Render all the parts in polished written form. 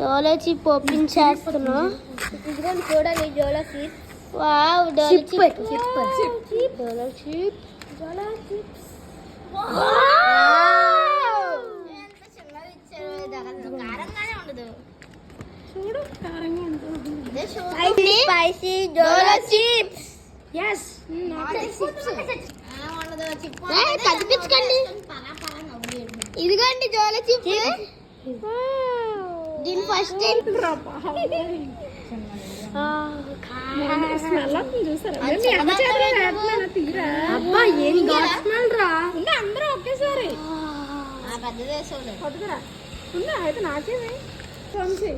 Dolo chip open చేస్తున్నా. ఇదిగోండి చూడండి Dolo chip. Wow Dolo chip. Dolo chip. Dolo chips. ఎంత చిన్నగా ఇచ్చారు. కారంగానే ఉండదు. చూడు కారంగా ఉంటుంది. Spicy Dolo chips. yes కనిపించకండి. ఇదిగోండి డోలో చిప్. దీని ఫస్ట్ టైం స్మెల్ అవుతుంది చూసారా? మీ అమ్మ చేతిలో వేస్తున్నాను తీరా. అబ్బా ఏం ఘాట్ స్మెల్ రా. ఉన్న అందరూ ఒకేసారి కొట్టుకురా. ఉన్నా అయితే నాకేమే పంచి.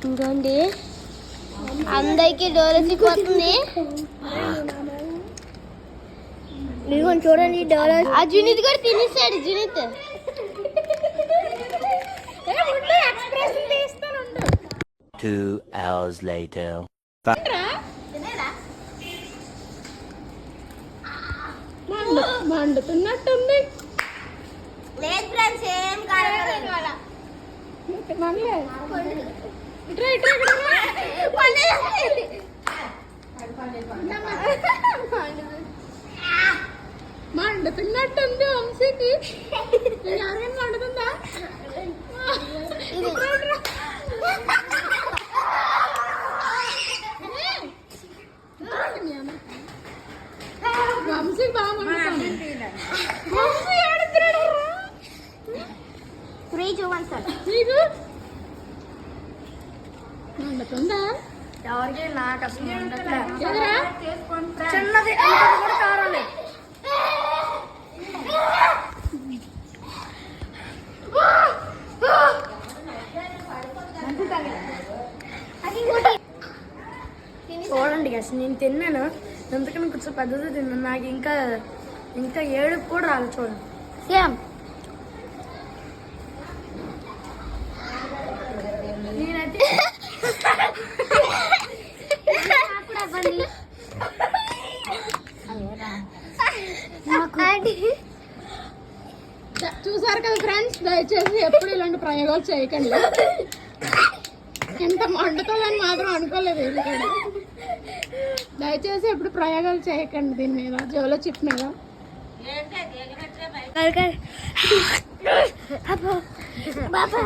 ఇంకోండి అందరికి డోలో చిప్ వస్తుంది. ఇదిగోండి చూడండి డోలో. ఆ జునిత్ కూడా తినేసాడు. జునిత్ ఎక్స్ప్రెషన్ తీస్తాను. 2 hours later. మండుతున్నట్టుంది. లేదు ఫ్రెండ్స్ ఏం కారం మండలే మండుతున్నట్టుంది వంశీకి. ఎవరికైనా మండుతుందా? వంశీకి బాగా మండుతుంది. వంశీ ఏడుతున్నాడు. నీకు మండుతుందా? ఎవరికి నాకు అసలు ఎదురా చిన్నది కూడా కారాలి. చూడండి గస్ నేను తిన్నాను. ఎందుకని కొంచెం పెద్దది తిన్నాను. నాకు ఇంకా ఏడుపు కూడా రాదు. చూడండి సేమ్ నేనైతే చూసారు కదా ఫ్రెండ్స్, దయచేసి ఎప్పుడు ఇలాంటి ప్రయోగాలు చేయకండి. ఎంత మండుతుందని మాత్రం అనుకోలేదు. ఎందుకంటే దయచేసి ఎప్పుడు ప్రయోగాలు చేయకండి దీని మీద, డోలో చిప్ మీద. బాబా